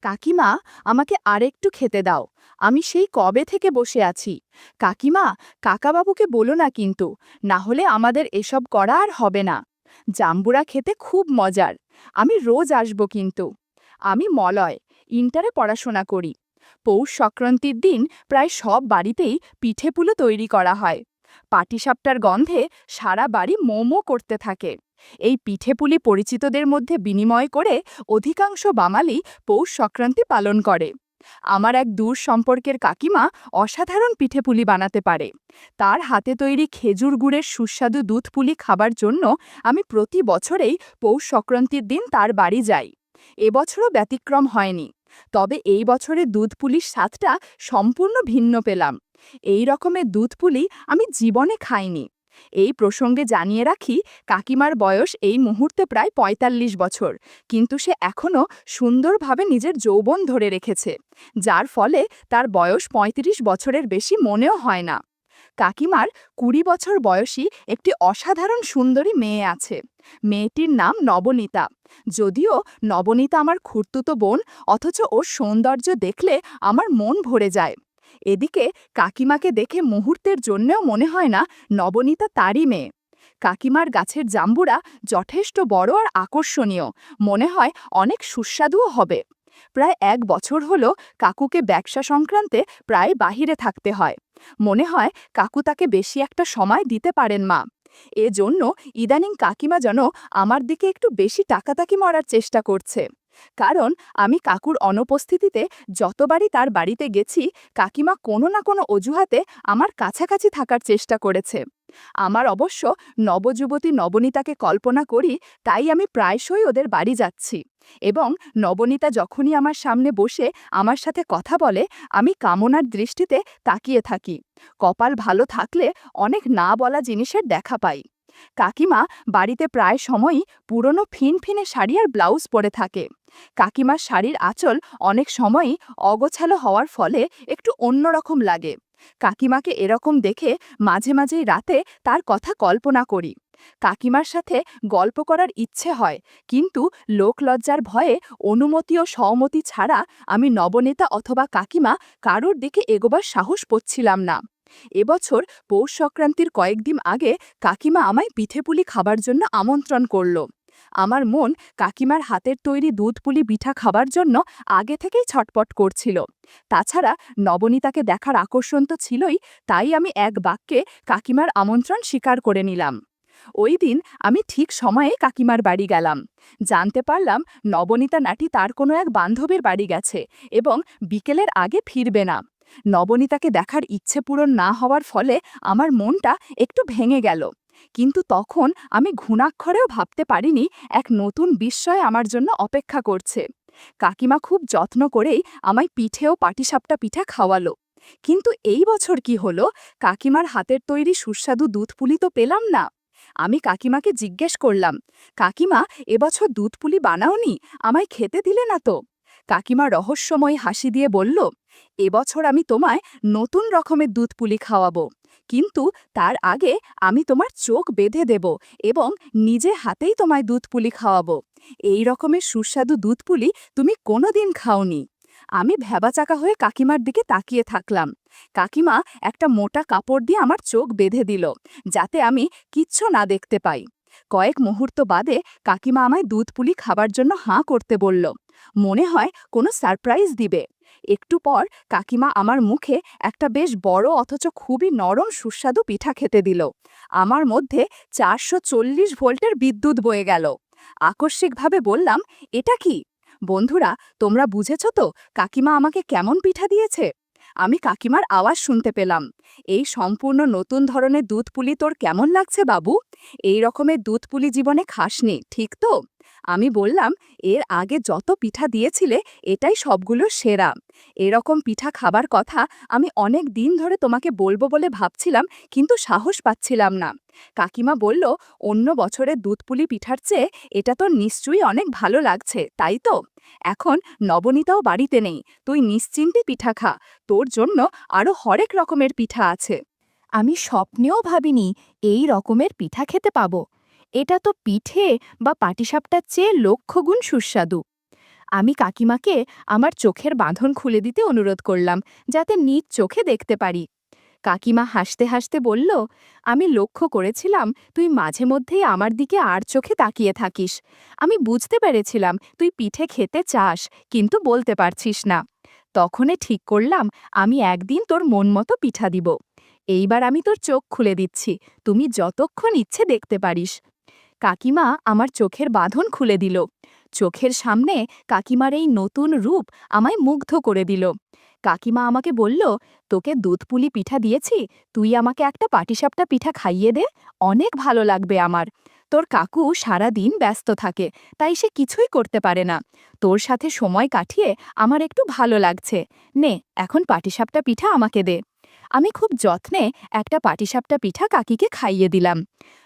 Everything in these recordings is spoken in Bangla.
কাকিমা, আমাকে আরেকটু খেতে দাও। আমি সেই কবে থেকে বসে আছি। কাকিমা, কাকাবাবুকে বলো না কিন্তু, না হলে আমাদের এসব করা আর হবে না। জাম্বুরা খেতে খুব মজার। আমি রোজ আসবো কিন্তু। আমি মলয়, ইন্টারে পড়াশোনা করি। পৌষ সংক্রান্তির দিন প্রায় সব বাড়িতেই পিঠেপুলি তৈরি করা হয়। পাটিসাপটার গন্ধে সারা বাড়ি মোমো করতে থাকে। এই পিঠেপুলি পরিচিতদের মধ্যে বিনিময় করে অধিকাংশ বাঙালি পৌষ সংক্রান্তি পালন করে। আমার এক দূর সম্পর্কের কাকিমা অসাধারণ পিঠেপুলি বানাতে পারে। তার হাতে তৈরি খেজুর গুড়ের সুস্বাদু দুধ পুলি খাবার জন্য আমি প্রতি বছরেই পৌষ সংক্রান্তির দিন তার বাড়ি যাই। এবছরও ব্যতিক্রম হয়নি। তবে এই বছরের দুধ পুলির স্বাদটা সম্পূর্ণ ভিন্ন পেলাম। এই রকমের দুধ পুলি আমি জীবনে খাইনি। এই প্রসঙ্গে জানিয়ে রাখি, কাকিমার বয়স এই মুহূর্তে প্রায় ৪৫ বছর, কিন্তু সে এখনও সুন্দরভাবে নিজের যৌবন ধরে রেখেছে, যার ফলে তার বয়স ৩৫ বছরের বেশি মনেও হয় না। কাকিমার ২০ বছর বয়সী একটি অসাধারণ সুন্দরী মেয়ে আছে। মেয়েটির নাম নবনীতা। যদিও নবনীতা আমার খুড়তুতো বোন, অথচ ওর সৌন্দর্য দেখলে আমার মন ভরে যায়। এদিকে কাকিমাকে দেখে মুহূর্তের জন্যেও মনে হয় না নবনীতা তারই মেয়ে। কাকিমার গাছের জাম্বুরা যথেষ্ট বড় আর আকর্ষণীয়, মনে হয় অনেক সুস্বাদুও হবে। প্রায় ১ বছর হলো কাকুকে ব্যবসা সংক্রান্তে প্রায় বাহিরে থাকতে হয়। মনে হয় কাকু তাকে বেশি একটা সময় দিতে পারেন মা। এজন্য ইদানিং কাকিমা যেন আমার দিকে একটু বেশি টাকাতাকি মরার চেষ্টা করছে। কারণ আমি কাকুর অনুপস্থিতিতে যতবারই তার বাড়িতে গেছি, কাকিমা কোনো না কোনো অজুহাতে আমার কাছাকাছি থাকার চেষ্টা করেছে। আমার অবশ্য নবযুবতী নবনীতাকে কল্পনা করি, তাই আমি প্রায়শই ওদের বাড়ি যাচ্ছি। এবং নবনীতা যখনই আমার সামনে বসে আমার সাথে কথা বলে, আমি কামনার দৃষ্টিতে তাকিয়ে থাকি। কপাল ভালো থাকলে অনেক না বলা জিনিসের দেখা পাই। কাকিমা বাড়িতে প্রায় সময়ই পুরনো ফিনফিনে শাড়ি আর ব্লাউজ পরে থাকে। কাকিমার শাড়ির আঁচল অনেক সময়ই অগোছালো হওয়ার ফলে একটু অন্যরকম লাগে। কাকিমাকে এরকম দেখে মাঝে মাঝেই রাতে তার কথা কল্পনা করি। কাকিমার সাথে গল্প করার ইচ্ছে হয়, কিন্তু লোকলজ্জার ভয়ে অনুমতি ও সহমতি ছাড়া আমি নবনীতা অথবা কাকিমা কারোর দিকে এগোবার সাহস পাচ্ছিলাম না। এবছর পৌষ সংক্রান্তির কয়েকদিন আগে কাকিমা আমায় পিঠেপুলি খাবার জন্য আমন্ত্রণ করল। আমার মন কাকিমার হাতের তৈরি দুধ পুলি পিঠা খাবার জন্য আগে থেকেই ছটপট করছিল। তাছাড়া নবনীতাকে দেখার আকর্ষণ তো ছিলই, তাই আমি এক বাক্যে কাকিমার আমন্ত্রণ স্বীকার করে নিলাম। ওই দিন আমি ঠিক সময়ে কাকিমার বাড়ি গেলাম। জানতে পারলাম নবনীতা নাটি তার কোনো এক বান্ধবীর বাড়ি গেছে এবং বিকেলের আগে ফিরবে না। নবনীতাকে দেখার ইচ্ছে পূরণ না হওয়ার ফলে আমার মনটা একটু ভেঙে গেল। কিন্তু তখন আমি ঘুণাক্ষরেও ভাবতে পারিনি এক নতুন বিস্ময় আমার জন্য অপেক্ষা করছে। কাকিমা খুব যত্ন করেই আমায় পিঠে ও পাটিসাপটা পিঠা খাওয়ালো। কিন্তু এই বছর কি হলো, কাকিমার হাতের তৈরি সুস্বাদু দুধ পুলি তো পেলাম না। আমি কাকিমাকে জিজ্ঞেস করলাম, কাকিমা, এবছর দুধ পুলি বানাওনি? আমায় খেতে দিলে না তো? কাকিমা রহস্যময় হাসি দিয়ে বলল, এবছর আমি তোমায় নতুন রকমের দুধ পুলি খাওয়াবো, কিন্তু তার আগে আমি তোমার চোখ বেঁধে দেব এবং নিজে হাতেই তোমায় দুধ পুলি খাওয়াবো। এই রকমের সুস্বাদু দুধ পুলি তুমি কোনোদিন খাওনি। আমি ভ্যাবাচাকা হয়ে কাকিমার দিকে তাকিয়ে থাকলাম। কাকিমা একটা মোটা কাপড় দিয়ে আমার চোখ বেঁধে দিল, যাতে আমি কিচ্ছু না দেখতে পাই। কয়েক মুহূর্ত বাদে কাকিমা আমায় দুধ পুলি খাবার জন্য হাঁ করতে বলল। মনে হয় কোনো সারপ্রাইজ দিবে। একটু পর কাকিমা আমার মুখে একটা বেশ বড় অথচ খুবই নরম সুস্বাদু পিঠা খেতে দিল। আমার মধ্যে ৪৪০ ভোল্টের বিদ্যুৎ বয়ে গেল। আকস্মিকভাবে বললাম, এটা কি? বন্ধুরা, তোমরা বুঝেছ তো কাকিমা আমাকে কেমন পিঠা দিয়েছে? আমি কাকিমার আওয়াজ শুনতে পেলাম। এই সম্পূর্ণ নতুন ধরনের দুধ পুলি তোর কেমন লাগছে বাবু? এই রকমের দুধ পুলি জীবনে খাসনি, ঠিক তো? আমি বললাম, এর আগে যত পিঠা দিয়েছিলে এটাই সবগুলো সেরা। এরকম পিঠা খাবার কথা আমি অনেক দিন ধরে তোমাকে বলবো বলে ভাবছিলাম, কিন্তু সাহস পাচ্ছিলাম না। কাকিমা বলল, অন্য বছরের দুধ পুলি পিঠার চেয়ে এটা তো নিশ্চয়ই অনেক ভালো লাগছে, তাই তো? এখন নবনীতাও বাড়িতে নেই, তুই নিশ্চিন্তে পিঠা খা, তোর জন্য আরও হরেক রকমের পিঠা আছে। আমি স্বপ্নেও ভাবিনি এই রকমের পিঠা খেতে পাবো। এটা তো পিঠে বা পাটিসাপটার চেয়ে লক্ষগুণ সুস্বাদু। আমি কাকিমাকে আমার চোখের বাঁধন খুলে দিতে অনুরোধ করলাম, যাতে নিজ চোখে দেখতে পারি। কাকিমা হাসতে হাসতে বলল, আমি লক্ষ্য করেছিলাম তুই মাঝে মধ্যেই আমার দিকে আর চোখে তাকিয়ে থাকিস। আমি বুঝতে পেরেছিলাম তুই পিঠে খেতে চাস, কিন্তু বলতে পারছিস না। তখনই ঠিক করলাম আমি একদিন তোর মন মতো পিঠা দিব। এইবার আমি তোর চোখ খুলে দিচ্ছি, তুমি যতক্ষণ ইচ্ছে দেখতে পারিস। কাকিমা আমার চোখের বাঁধন খুলে দিল। চোখের সামনে কাকিমার এই নতুন রূপ আমায় মুগ্ধ করে দিল। কাকিমা আমাকে বলল, তোকে দুধপুলি পিঠা দিয়েছি, তুই আমাকে একটা পাটিসাপটা পিঠা খাইয়ে দে, অনেক ভালো লাগবে আমার। তোর কাকু সারা দিন ব্যস্ত থাকে, তাই সে কিছুই করতে পারে না। তোর সাথে সময় কাটিয়ে আমার একটু ভালো লাগছে। নে, এখন পাটিসাপটা পিঠা আমাকে দে। আমি খুব যত্নে একটা পাটিসাপটা পিঠা কাকিকে খাইয়ে দিলাম।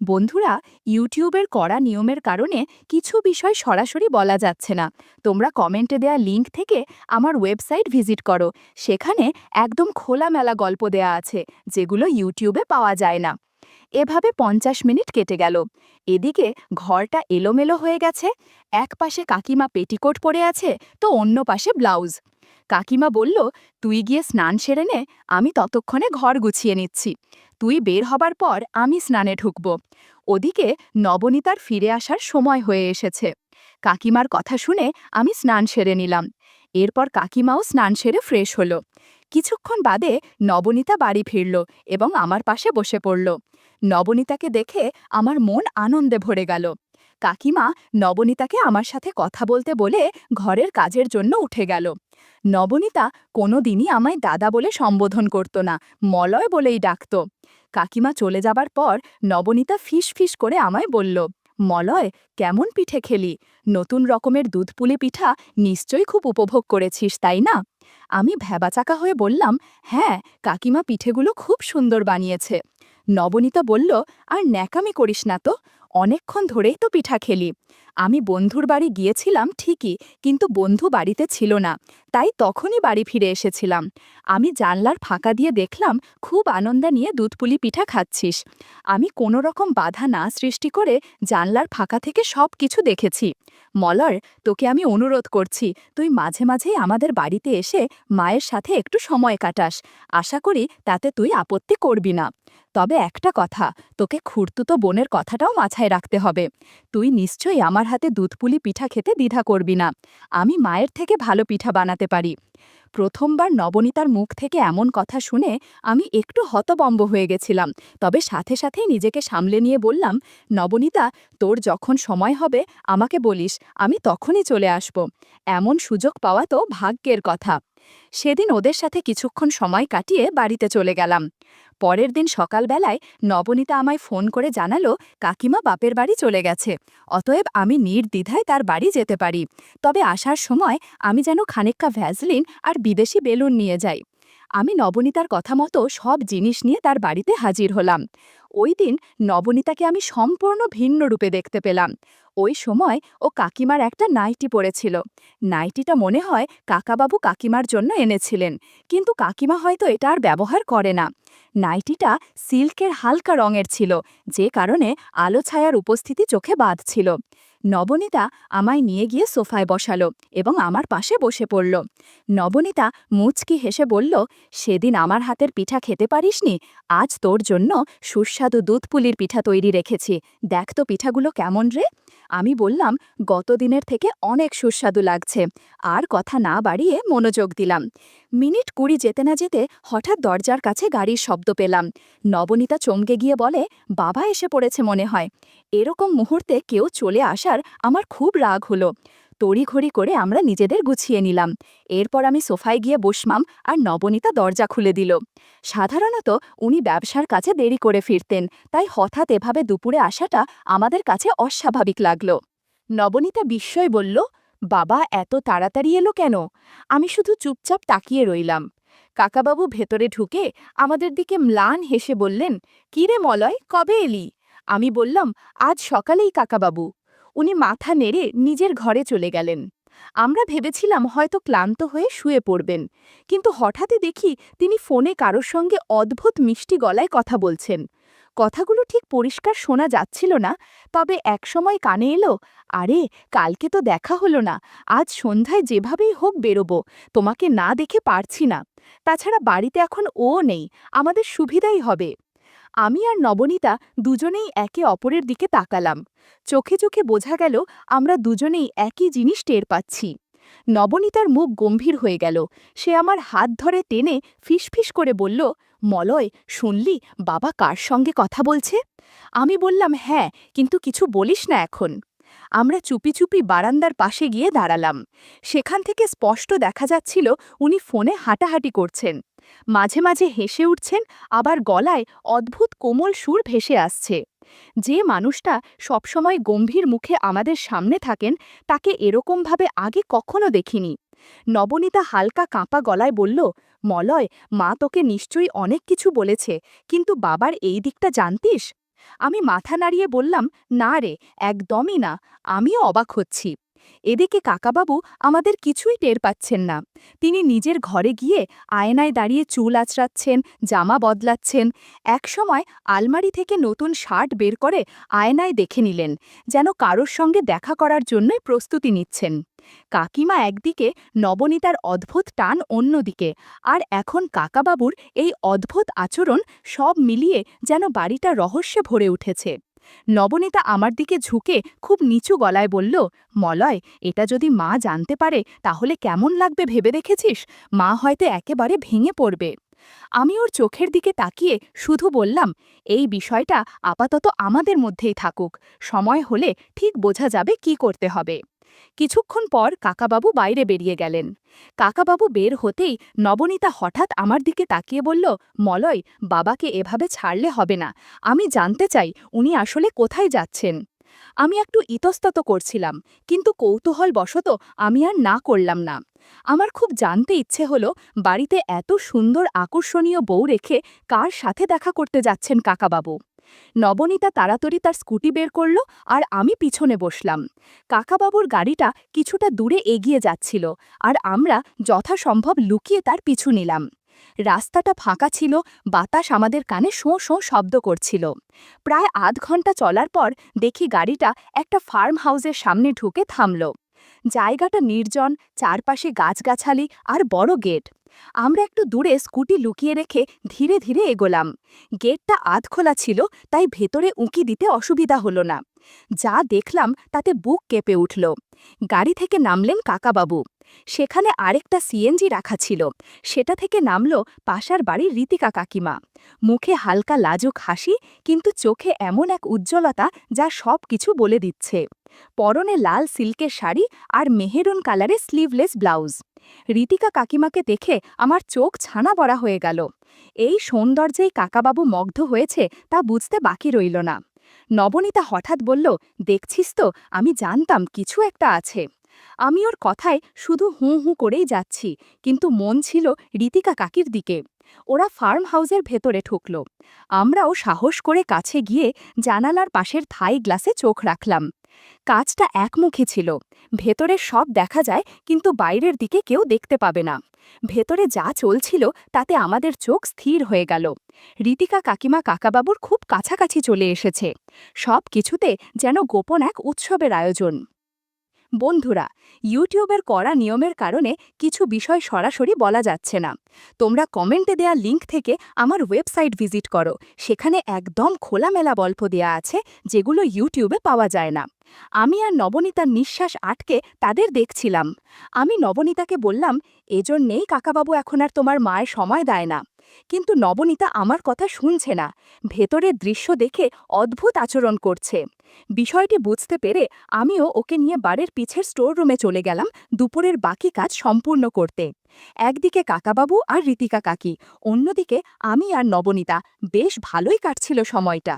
বন্ধুরা, ইউটিউবের কড়া নিয়মের কারণে কিছু বিষয় সরাসরি বলা যাচ্ছে না। তোমরা কমেন্টে দেয়া লিঙ্ক থেকে আমার ওয়েবসাইট ভিজিট করো, সেখানে একদম খোলামেলা গল্প দেয়া আছে, যেগুলো ইউটিউবে পাওয়া যায় না। এভাবে 50 মিনিট কেটে গেল। এদিকে ঘরটা এলোমেলো হয়ে গেছে। এক পাশে কাকিমা পেটিকোট পরে আছে, তো অন্য পাশে ব্লাউজ। কাকিমা বলল, তুই গিয়ে স্নান সেরে নে, আমি ততক্ষণে ঘর গুছিয়ে নিচ্ছি। তুই বের হবার পর আমি স্নানে ঢুকব। ওদিকে নবনীতার ফিরে আসার সময় হয়ে এসেছে। কাকিমার কথা শুনে আমি স্নান সেরে নিলাম। এরপর কাকিমাও স্নান সেরে ফ্রেশ হলো। কিছুক্ষণ বাদে নবনীতা বাড়ি ফিরল এবং আমার পাশে বসে পড়ল। নবনীতাকে দেখে আমার মন আনন্দে ভরে গেল। কাকিমা নবনীতাকে আমার সাথে কথা বলতে বলে ঘরের কাজের জন্য উঠে গেল। নবনীতা কোনোদিনই আমায় দাদা বলে সম্বোধন করত না, মলয় বলেই ডাকত। কাকিমা চলে যাবার পর নবনীতা ফিস ফিস করে আমায় বলল, মলয়, কেমন পিঠে খেলি? নতুন রকমের দুধপুলি পিঠা নিশ্চয়ই খুব উপভোগ করেছিস, তাই না? আমি ভ্যাবাচাকা হয়ে বললাম, হ্যাঁ, কাকিমা পিঠেগুলো খুব সুন্দর বানিয়েছে। নবনীতা বলল, আর ন্যাকামি করিস না তো, অনেকক্ষণ ধরেই তো পিঠা খেলি। আমি বন্ধুর বাড়ি গিয়েছিলাম ঠিকই, কিন্তু বন্ধু বাড়িতে ছিল না, তাই তখনই বাড়ি ফিরে এসেছিলাম। আমি জানলার ফাঁকা দিয়ে দেখলাম খুব আনন্দ নিয়ে দুধপুলি পিঠা খাচ্ছিস। আমি কোনো রকম বাধা না সৃষ্টি করে জানলার ফাঁকা থেকে সব কিছু দেখেছি। মলর, তোকে আমি অনুরোধ করছি, তুই মাঝে মাঝেই আমাদের বাড়িতে এসে মায়ের সাথে একটু সময় কাটাস। আশা করি তাতে তুই আপত্তি করবি না। তবে একটা কথা, তোকে খুড়তুতো বোনের কথাটাও মাথায় রাখতে হবে। তুই নিশ্চয়ই আমার হাতে দুধপুলি পিঠা খেতে দ্বিধা করবি না। আমি মায়ের থেকে ভালো পিঠা বানাতে পারি। প্রথমবার নবনীতার মুখ থেকে এমন কথা শুনে আমি একটু হতবম্ব হয়ে গেছিলাম, তবে সাথে সাথেই নিজেকে সামলে নিয়ে বললাম, নবনীতা, তোর যখন সময় হবে আমাকে বলিস, আমি তখনই চলে আসব। এমন সুযোগ পাওয়া তো ভাগ্যের কথা। সেদিন ওদের সাথে কিছুক্ষণ সময় কাটিয়ে বাড়িতে চলে গেলাম। পরের দিন সকালবেলায় নবনীতা আমায় ফোন করে জানালো, কাকিমা বাপের বাড়ি চলে গেছে, অতএব আমি নির্দ্বিধায় তার বাড়ি যেতে পারি। তবে আসার সময় আমি যেন খানিকটা ভ্যাসলিন আর বিদেশি বেলুন নিয়ে যাই। আমি নবনীতার কথা মতো সব জিনিস নিয়ে তার বাড়িতে হাজির হলাম। ওই দিন নবনীতাকে আমি সম্পূর্ণ ভিন্ন রূপে দেখতে পেলাম। ওই সময় ও কাকিমার একটা নাইটি পরেছিল। নাইটিটা মনে হয় কাকাবাবু কাকিমার জন্য এনেছিলেন, কিন্তু কাকিমা হয়তো এটা আর ব্যবহার করে না। নাইটিটা সিল্কের হালকা রঙের ছিল, যে কারণে আলো ছায়ার উপস্থিতি চোখে বাঁধছিল। নবনীতা আমায় নিয়ে গিয়ে সোফায় বসালো এবং আমার পাশে বসে পড়ল। নবনীতা মুচকি হেসে বলল, সেদিন আমার হাতের পিঠা খেতে পারিসনি, আজ তোর জন্য সুস্বাদু দুধপুলির পিঠা তৈরি রেখেছি, দেখ তো পিঠাগুলো কেমন রে। আমি বললাম, গতদিনের থেকে অনেক সুস্বাদু লাগছে। আর কথা না বাড়িয়ে মনোযোগ দিলাম। মিনিট 20 যেতে না যেতে হঠাৎ দরজার কাছে গাড়ির শব্দ পেলাম। নবনীতা চমকে গিয়ে বলে, বাবা এসে পড়েছে মনে হয়। এরকম মুহূর্তে কেউ চলে আসার আমার খুব রাগ হলো। তড়িঘড়ি করে আমরা নিজেদের গুছিয়ে নিলাম। এরপর আমি সোফায় গিয়ে বসলাম আর নবনীতা দরজা খুলে দিল। সাধারণত উনি ব্যবসার কাছে দেরি করে ফিরতেন, তাই হঠাৎ এভাবে দুপুরে আসাটা আমাদের কাছে অস্বাভাবিক লাগল। নবনীতা বিস্ময় বলল, বাবা এত তাড়াতাড়ি এলো কেন? আমি শুধু চুপচাপ তাকিয়ে রইলাম। কাকাবাবু ভেতরে ঢুকে আমাদের দিকে ম্লান হেসে বললেন, কি রে মলয়, কবে এলি? আমি বললাম, আজ সকালেই কাকাবাবু। উনি মাথা নেড়ে নিজের ঘরে চলে গেলেন। আমরা ভেবেছিলাম হয়তো ক্লান্ত হয়ে শুয়ে পড়বেন, কিন্তু হঠাৎই দেখি তিনি ফোনে কারোর সঙ্গে অদ্ভুত মিষ্টি গলায় কথা বলছেন। কথাগুলো ঠিক পরিষ্কার শোনা যাচ্ছিল না, তবে একসময় কানে এলো, আরে কালকে তো দেখা হলো না, আজ সন্ধ্যায় যেভাবেই হোক বেরোবো, তোমাকে না দেখে পারছি না। তাছাড়া বাড়িতে এখন ও নেই, আমাদের সুবিধাই হবে। আমি আর নবনীতা দুজনেই একে অপরের দিকে তাকালাম। চোখে চোখে বোঝা গেল আমরা দুজনেই একই জিনিস টের পাচ্ছি। নবনীতার মুখ গম্ভীর হয়ে গেল। সে আমার হাত ধরে টেনে ফিসফিস করে বলল, মলয়, শুনলি বাবা কার সঙ্গে কথা বলছে? আমি বললাম, হ্যাঁ, কিন্তু কিছু বলিস না এখন। আমরা চুপি চুপি বারান্দার পাশে গিয়ে দাঁড়ালাম। সেখান থেকে স্পষ্ট দেখা যাচ্ছিল উনি ফোনে হাঁটাহাঁটি করছেন। মাঝে মাঝে হেসে উঠছেন, আবার গলায় অদ্ভুত কোমল সুর ভেসে আসছে। যে মানুষটা সবসময় গম্ভীর মুখে আমাদের সামনে থাকেন, তাকে এরকমভাবে আগে কখনো দেখিনি। নবনীতা হালকা কাঁপা গলায় বলল, মলয়, মা তোকে নিশ্চয়ই অনেক কিছু বলেছে, কিন্তু বাবার এই দিকটা জানতিস? আমি মাথা নাড়িয়ে বললাম, না রে, একদমই না, আমিও অবাক হচ্ছি। এদিকে কাকাবাবু আমাদের কিছুই টের পাচ্ছেন না। তিনি নিজের ঘরে গিয়ে আয়নায় দাঁড়িয়ে চুল আঁচড়াচ্ছেন, জামা বদলাচ্ছেন। একসময় আলমারি থেকে নতুন শার্ট বের করে আয়নায় দেখে নিলেন, যেন কারোর সঙ্গে দেখা করার জন্যই প্রস্তুতি নিচ্ছেন। কাকিমা একদিকে, নবনীতার অদ্ভুত টান অন্যদিকে, আর এখন কাকাবাবুর এই অদ্ভুত আচরণ, সব মিলিয়ে যেন বাড়িটা রহস্যে ভরে উঠেছে। নবনীতা আমার দিকে ঝুঁকে খুব নিচু গলায় বলল, মলয়, এটা যদি মা জানতে পারে তাহলে কেমন লাগবে ভেবে দেখেছিস? মা হয়তো একেবারে ভেঙে পড়বে। আমি ওর চোখের দিকে তাকিয়ে শুধু বললাম, এই বিষয়টা আপাতত আমাদের মধ্যেই থাকুক, সময় হলে ঠিক বোঝা যাবে কি করতে হবে। কিছুক্ষণ পর কাকাবাবু বাইরে বেরিয়ে গেলেন। কাকাবাবু বের হতেই নবনীতা হঠাৎ আমার দিকে তাকিয়ে বলল, মলয়, বাবাকে এভাবে ছাড়লে হবে না, আমি জানতে চাই উনি আসলে কোথায় যাচ্ছেন। আমি একটু ইতস্তত করছিলাম, কিন্তু কৌতূহলবশত আমি আর না করলাম না। আমার খুব জানতে ইচ্ছে হলো, বাড়িতে এত সুন্দর আকর্ষণীয় বউ রেখে কার সাথে দেখা করতে যাচ্ছেন কাকাবাবু। নবনীতা তাড়াতাড়ি তার স্কুটি বের করল, আর আমি পিছনে বসলাম। কাকাবাবুর গাড়িটা কিছুটা দূরে এগিয়ে যাচ্ছিল, আর আমরা যথাসম্ভব লুকিয়ে তার পিছু নিলাম। রাস্তাটা ফাঁকা ছিল, বাতাস আমাদের কানে শোঁ শোঁ শব্দ করছিল। প্রায় আধ ঘন্টা চলার পর দেখি গাড়িটা একটা ফার্ম হাউসের সামনে ঢুকে থামল। জায়গাটা নির্জন, চারপাশে গাছগাছালি আর বড় গেট। আমরা একটু দূরে স্কুটি লুকিয়ে রেখে ধীরে ধীরে এগোলাম। গেটটা আধখোলা ছিল, তাই ভেতরে উঁকি দিতে অসুবিধা হলো না। যা দেখলাম তাতে বুক কেঁপে উঠল। গাড়ি থেকে নামলেন কাকাবাবু। সেখানে আরেকটা সিএনজি রাখা ছিল, সেটা থেকে নামল পাশার বাড়ির রীতিকা কাকিমা। মুখে হালকা লাজুক হাসি, কিন্তু চোখে এমন এক উজ্জ্বলতা যা সব কিছু বলে দিচ্ছে। পরনে লাল সিল্কের শাড়ি আর মেহেরুন কালারের স্লিভলেস ব্লাউজ। রীতিকা কাকিমাকে দেখে আমার চোখ ছানা বড়া হয়ে গেল। এই সৌন্দর্যেই কাকাবাবু মুগ্ধ হয়েছে তা বুঝতে বাকি রইল না। নবনীতা হঠাৎ বলল, দেখছিস তো, আমি জানতাম কিছু একটা আছে। আমি ওর কথায় শুধু হুঁ হুঁ করেই যাচ্ছি, কিন্তু মন ছিল রীতিকা কাকির দিকে। ওরা ফার্ম হাউসের ভেতরে ঢুকল। আমরাও সাহস করে কাছে গিয়ে জানালার পাশের থাই গ্লাসে চোখ রাখলাম। কাজটা একমুখী ছিল, ভেতরে সব দেখা যায়, কিন্তু বাইরের দিকে কেউ দেখতে পাবে না। ভেতরে যা চলছিল তাতে আমাদের চোখ স্থির হয়ে গেল। রীতিকা কাকিমা কাকাবাবুর খুব কাছাকাছি চলে এসেছে। সব কিছুতে যেন গোপন এক উৎসবের আয়োজন। বন্ধুরা, ইউটিউবের কড়া নিয়মের কারণে কিছু বিষয় সরাসরি বলা যাচ্ছে না। তোমরা কমেন্টে দেয়া লিঙ্ক থেকে আমার ওয়েবসাইট ভিজিট করো, সেখানে একদম খোলামেলা গল্প দেয়া আছে, যেগুলো ইউটিউবে পাওয়া যায় না। আমি আর নবনীতার নিঃশ্বাস আটকে তাদের দেখছিলাম। আমি নবনীতাকে বললাম, এজন্যেই কাকাবাবু এখন আর তোমার মায়ের সময় দেয় না। কিন্তু নবনীতা আমার কথা শুনছে না, ভেতরের দৃশ্য দেখে অদ্ভুত আচরণ করছে। বিষয়টি বুঝতে পেরে আমিও ওকে নিয়ে বাড়ির পিছের স্টোর রুমে চলে গেলাম দুপুরের বাকি কাজ সম্পূর্ণ করতে। একদিকে কাকাবাবু আর রীতিকা কাকি, অন্যদিকে আমি আর নবনীতা। বেশ ভালোই কাটছিল সময়টা।